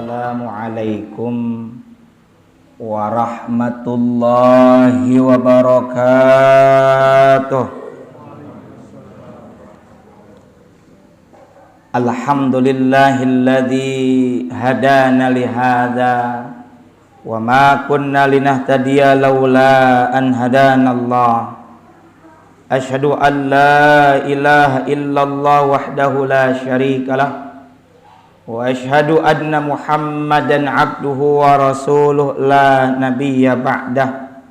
Assalamualaikum warahmatullahi wabarakatuh. Alhamdulillahilladzi hadana lihadza wa ma kunna linahtadiya laula an hadanallah. Asyhadu an la ilaha illallah wahdahu la syarikalah wa asyhadu anna Muhammadan abduhu wa rasuluh la nabiyya ba'dah.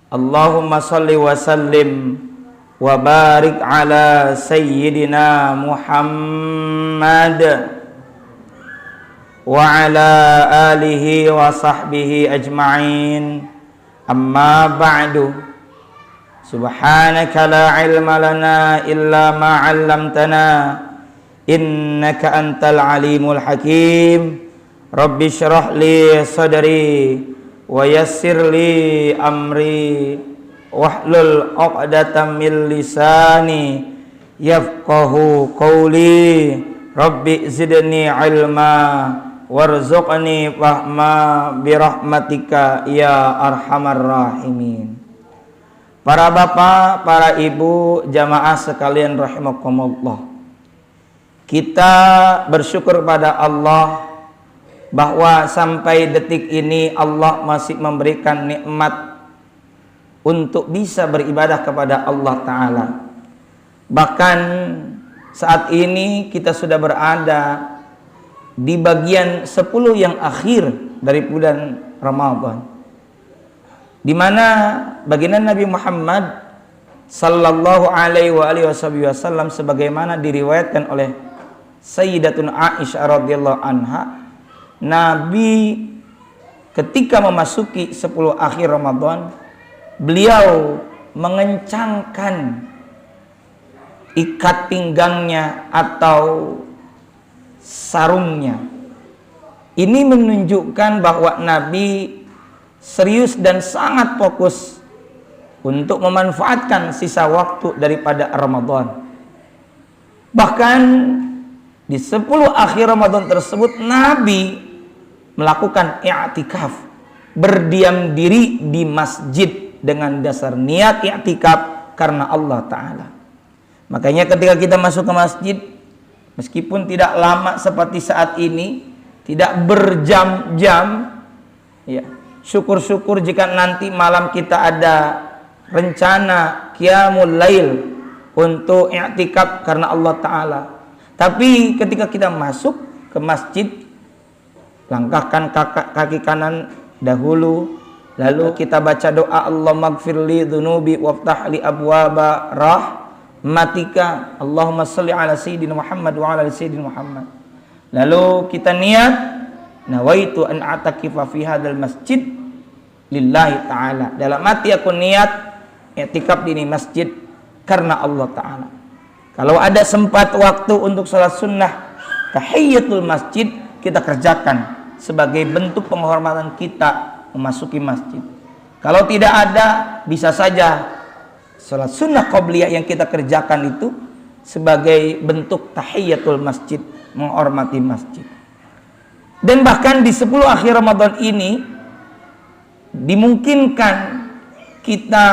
Allahumma salli wa sallim wa barik ala sayyidina Muhammad wa ala alihi wa sahbihi ajma'in. Amma ba'du. Subhanaka la ilma lana illa ma 'allamtana innaka antal alimul hakim. Rabbi syrah li sadri wa yassir li amri wahlul 'uqdatam min lisani yafqahu qawli. Rabbi zidni ilma warzuqni fahma birahmatika ya arhamar rahimin. Para bapak, para ibu, jamaah sekalian rahimakumullah. Kita bersyukur kepada Allah bahwa sampai detik ini Allah masih memberikan nikmat untuk bisa beribadah kepada Allah Ta'ala. Bahkan saat ini kita sudah berada di bagian 10 yang akhir dari bulan Ramadan, di mana baginda Nabi Muhammad sallallahu alaihi wasallam sebagaimana diriwayatkan oleh Sayyidatuna Aisyah radhiyallahu anha, Nabi ketika memasuki 10 akhir Ramadan, beliau mengencangkan ikat pinggangnya atau sarungnya. Ini menunjukkan bahwa Nabi serius dan sangat fokus untuk memanfaatkan sisa waktu daripada Ramadan. Bahkan di 10 akhir Ramadan tersebut Nabi melakukan i'tikaf, berdiam diri di masjid dengan dasar niat i'tikaf karena Allah Ta'ala. Makanya ketika kita masuk ke masjid, meskipun tidak lama seperti saat ini, tidak berjam-jam, ya, syukur-syukur jika nanti malam kita ada rencana qiyamul lail untuk i'tikaf karena Allah Ta'ala. Tapi ketika kita masuk ke masjid, langkahkan kaki kanan dahulu, lalu kita baca doa Allahumma gfirli dhunubi waftah li abwaba rahmatika Allahumma salli ala sayyidina Muhammad wa ala sayyidina Muhammad. Lalu kita niat, nawaitu an a'takifa fi hadzal masjid lillahi ta'ala. Dalam hati aku niat i'tikaf di masjid karena Allah Ta'ala. Kalau ada sempat waktu untuk salat sunnah tahiyatul masjid, kita kerjakan sebagai bentuk penghormatan kita memasuki masjid. Kalau tidak ada, bisa saja salat sunnah qabliyah yang kita kerjakan itu sebagai bentuk tahiyatul masjid, menghormati masjid. Dan bahkan di 10 akhir Ramadan ini dimungkinkan kita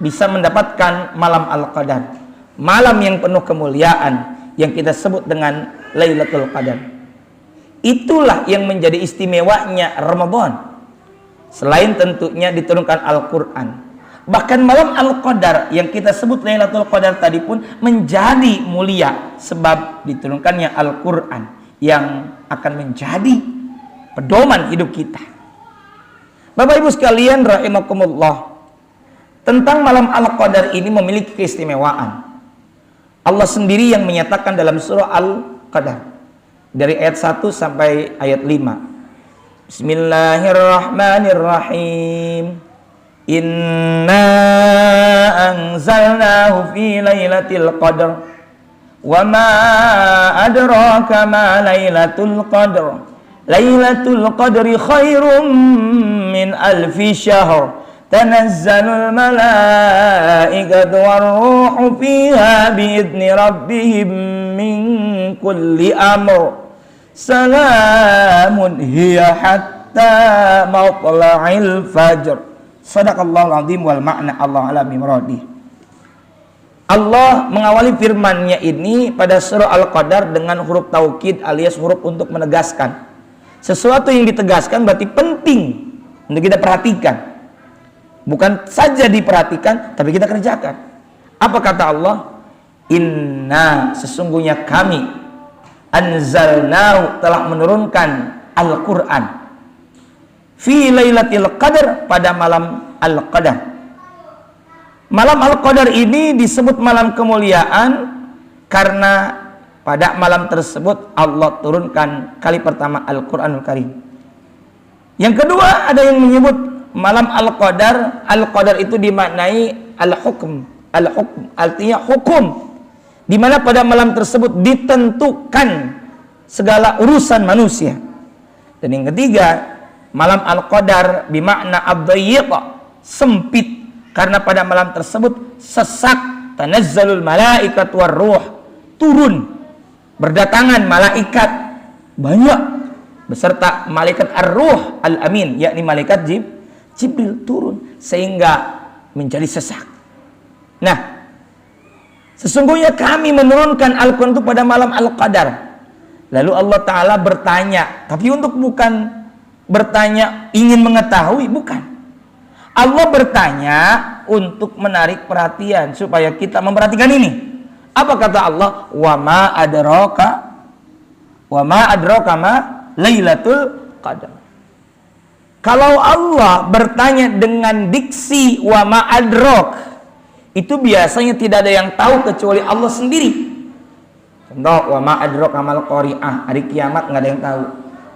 bisa mendapatkan malam Al-Qadar, malam yang penuh kemuliaan yang kita sebut dengan Lailatul Qadar. Itulah yang menjadi istimewanya Ramadan. Selain tentunya diturunkan Al-Quran, bahkan malam Al-Qadar yang kita sebut Lailatul Qadar tadi pun menjadi mulia sebab diturunkannya Al-Quran yang akan menjadi pedoman hidup kita. Bapak Ibu sekalian rahimakumullah, tentang malam Al-Qadar ini memiliki keistimewaan. Allah sendiri yang menyatakan dalam surah Al-Qadar dari ayat 1 sampai ayat 5. Bismillahirrahmanirrahim. Inna anzalnahu fi lailatul qadr wa ma adraka ma lailatul qadr. Lailatul qadri khairum min alfi syahr. Tanazzalul malaikatu warruhu fiha biidzni rabbihim min kulli amr. salamun hiya hatta matla'il fajr. Shadaqallahul azim wal ma'na Allah alami muradi. Allah mengawali firman-Nya ini pada surah Al-Qadar dengan huruf taukid alias huruf untuk menegaskan. Sesuatu yang ditegaskan berarti penting untuk kita perhatikan. Bukan saja diperhatikan, tapi kita kerjakan. Apa kata Allah? Inna, sesungguhnya kami anzalnahu, telah menurunkan Al-Quran fi lailatul qadar, pada malam Al-Qadar. Malam Al-Qadar ini disebut malam kemuliaan karena pada malam tersebut Allah turunkan kali pertama Al-Quranul Karim. Yang kedua, ada yang menyebut malam Al-Qadar. Al-Qadar itu dimaknai al-hukm. Al-hukm artinya hukum, di mana pada malam tersebut ditentukan segala urusan manusia. Dan yang ketiga, malam Al-Qadar bimakna ad-dayyiq, sempit, karena pada malam tersebut sesak, tanazzalul malaikat war ruh, turun, berdatangan malaikat banyak beserta malaikat ar-ruh al-amin, yakni malaikat Jibril turun sehingga menjadi sesak. Nah, sesungguhnya kami menurunkan Al-Quran itu pada malam Al-Qadar. Lalu Allah Ta'ala bertanya, tapi untuk bukan bertanya ingin mengetahui, bukan. Allah bertanya untuk menarik perhatian supaya kita memperhatikan ini. Apa kata Allah? Wa ma adraka ma lailatul qadar. Kalau Allah bertanya dengan diksi wa ma adrak, itu biasanya tidak ada yang tahu kecuali Allah sendiri. Contoh, wa ma adraka mal qari'ah, hari kiamat nggak ada yang tahu.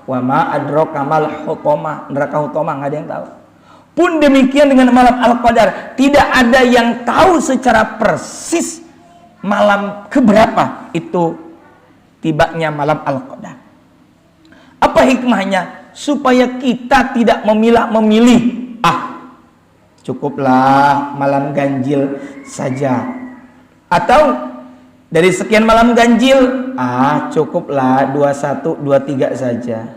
Wa ma adraka mal hutamah, neraka hutamah nggak ada yang tahu. Pun demikian dengan malam Al-Qadar, tidak ada yang tahu secara persis malam keberapa itu tibanya malam Al-Qadar. Apa hikmahnya? Supaya kita tidak memilah-memilih, cukuplah malam ganjil saja, atau dari sekian malam ganjil, cukuplah 21, 23 saja,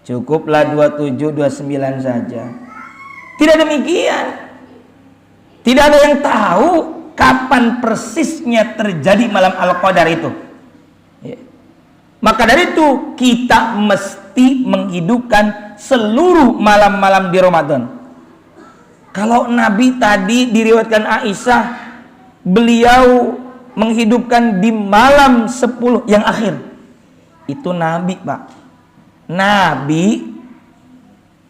cukuplah 27, 29 saja. Tidak demikian. Tidak ada yang tahu kapan persisnya terjadi malam Al-Qadar itu. Maka dari itu kita mesti menghidupkan seluruh malam-malam di Ramadan. Kalau Nabi tadi diriwayatkan Aisyah, beliau menghidupkan di malam 10 yang akhir. Itu Nabi, Pak. Nabi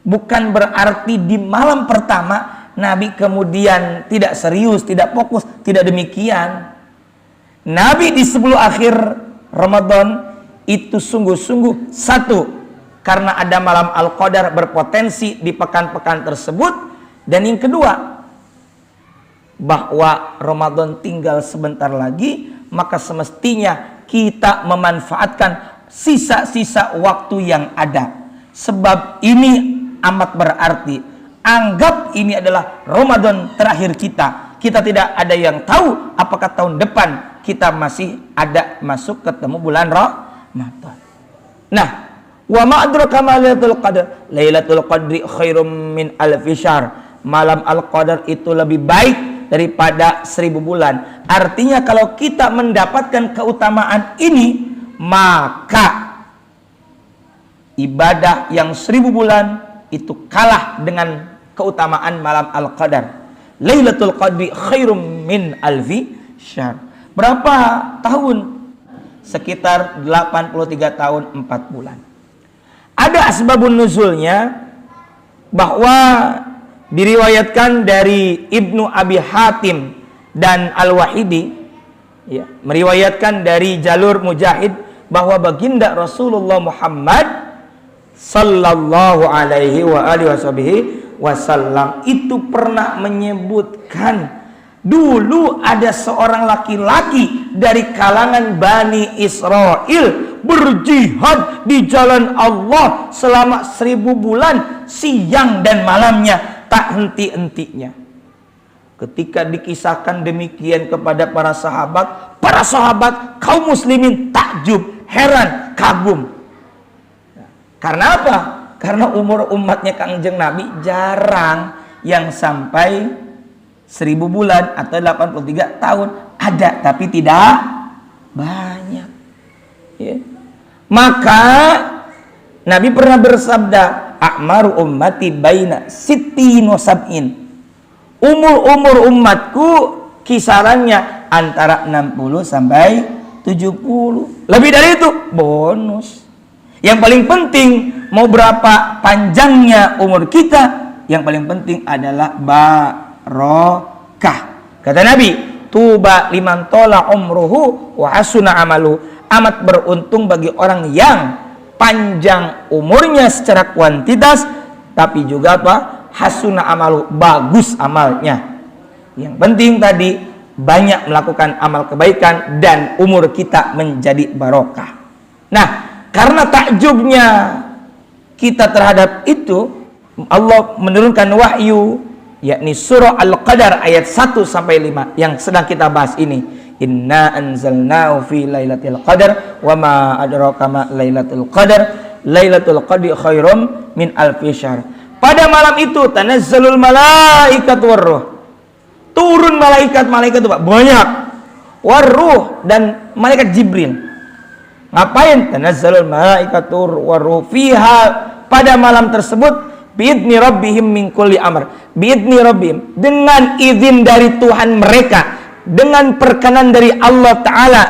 bukan berarti di malam pertama Nabi kemudian tidak serius, tidak fokus, tidak demikian. Nabi di 10 akhir Ramadan itu sungguh-sungguh, satu, karena ada malam Al-Qadar berpotensi di pekan-pekan tersebut, dan yang kedua, bahwa Ramadan tinggal sebentar lagi, maka semestinya kita memanfaatkan sisa-sisa waktu yang ada. Sebab ini amat berarti. Anggap ini adalah Ramadan terakhir kita. Kita tidak ada yang tahu apakah tahun depan kita masih ada masuk ketemu bulan Ramadan. Nah, wa ma adraka ma lailatul qadar. Lailatul qadri khairum min alfi syahr. Malam Al-Qadar itu lebih baik daripada 1000 bulan. Artinya kalau kita mendapatkan keutamaan ini, maka ibadah yang 1000 bulan itu kalah dengan keutamaan malam Al-Qadar. Lailatul Qadri khairum min alfi syahr. Berapa tahun? Sekitar 83 tahun 4 bulan. Ada asbabun nuzulnya, bahwa diriwayatkan dari Ibnu Abi Hatim dan Al-Wahidi, meriwayatkan dari jalur Mujahid, bahwa baginda Rasulullah Muhammad sallallahu alaihi wa alihi wasallam itu pernah menyebutkan, dulu ada seorang laki-laki dari kalangan Bani Israel berjihad di jalan Allah selama 1000 bulan, siang dan malamnya, tak henti-hentinya. Ketika dikisahkan demikian kepada para sahabat kaum muslimin takjub, heran, kagum. Karena apa? Karena umur umatnya Kangjeng Nabi jarang yang sampai 1000 bulan atau 83 tahun. Ada, tapi tidak banyak. Ya. Maka Nabi pernah bersabda, "A'maru ummati baina sittin wa sab'in." Umur umatku kisarannya antara 60 sampai 70. Lebih dari itu bonus. Yang paling penting, mau berapa panjangnya umur kita, yang paling penting adalah barokah. Kata Nabi, tuba liman tola umruhu wa hasuna amalu. Amat beruntung bagi orang yang panjang umurnya secara kuantitas, tapi juga apa? Hasuna amalu, bagus amalnya. Yang penting tadi banyak melakukan amal kebaikan dan umur kita menjadi barokah. Nah, karena takjubnya kita terhadap itu, Allah menurunkan wahyu, yakni surah Al-Qadar ayat 1 sampai 5 yang sedang kita bahas ini. Inna anzalnahu fi lailatul qadar wa ma adraka ma lailatul qadar. Lailatul qadri khairum min alfi syahr. Pada malam itu tanazzalul malaikatu warruh. Turun malaikat-malaikat itu Pak, banyak. Warruh dan malaikat Jibril. Ngapain? Tanazzalul malaikatu warruh fiha, pada malam tersebut biidni rabbihim min kulli amr. Biidni rabbihim, dengan izin dari Tuhan mereka, dengan perkenan dari Allah Ta'ala,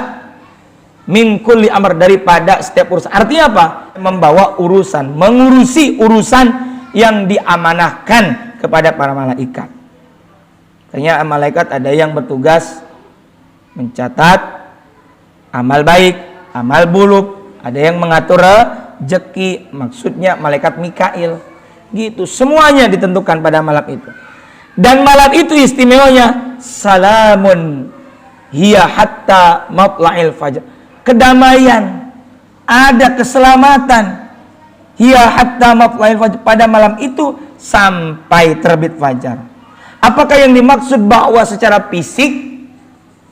min kulli amr, daripada setiap urusan. Artinya apa? Membawa urusan, mengurusi urusan yang diamanahkan kepada para malaikat. Artinya malaikat ada yang bertugas mencatat amal baik, amal buruk, ada yang mengatur rezeki, maksudnya malaikat Mikail. Gitu, semuanya ditentukan pada malam itu. Dan malam itu istimewanya salamun hiya hatta matla'il fajr. Kedamaian, ada keselamatan. Hiya hatta matla'il fajr, pada malam itu sampai terbit fajar. Apakah yang dimaksud bahwa secara fisik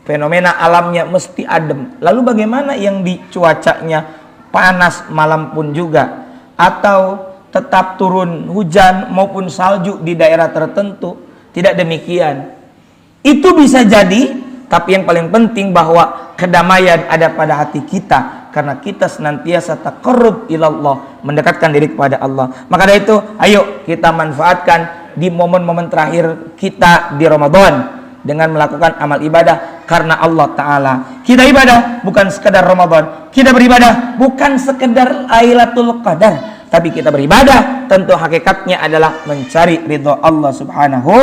fenomena alamnya mesti adem? Lalu bagaimana yang di cuacanya panas malam pun juga, atau tetap turun hujan maupun salju di daerah tertentu? Tidak demikian. Itu bisa jadi, tapi yang paling penting bahwa kedamaian ada pada hati kita, karena kita senantiasa taqarrub ilallah, mendekatkan diri kepada Allah. Maka dari itu, ayo kita manfaatkan di momen-momen terakhir kita di Ramadan dengan melakukan amal ibadah karena Allah Ta'ala. Kita ibadah bukan sekedar Ramadan, kita beribadah bukan sekedar Lailatul Qadar, tapi kita beribadah tentu hakikatnya adalah mencari ridho Allah Subhanahu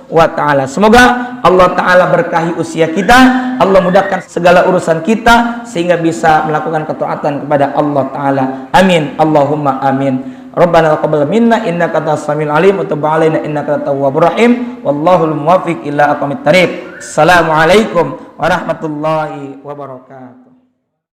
wa Ta'ala. Semoga Allah Ta'ala berkahi usia kita, Allah mudahkan segala urusan kita sehingga bisa melakukan ketaatan kepada Allah Ta'ala. Amin, Allahumma amin. Rabbana taqabbal minna innaka antas samiul alim wa tub alaina innaka antat tawwabur rahim. Wallahul muwaffiq ila aqwamit thariq. Assalamualaikum warahmatullahi wabarakatuh.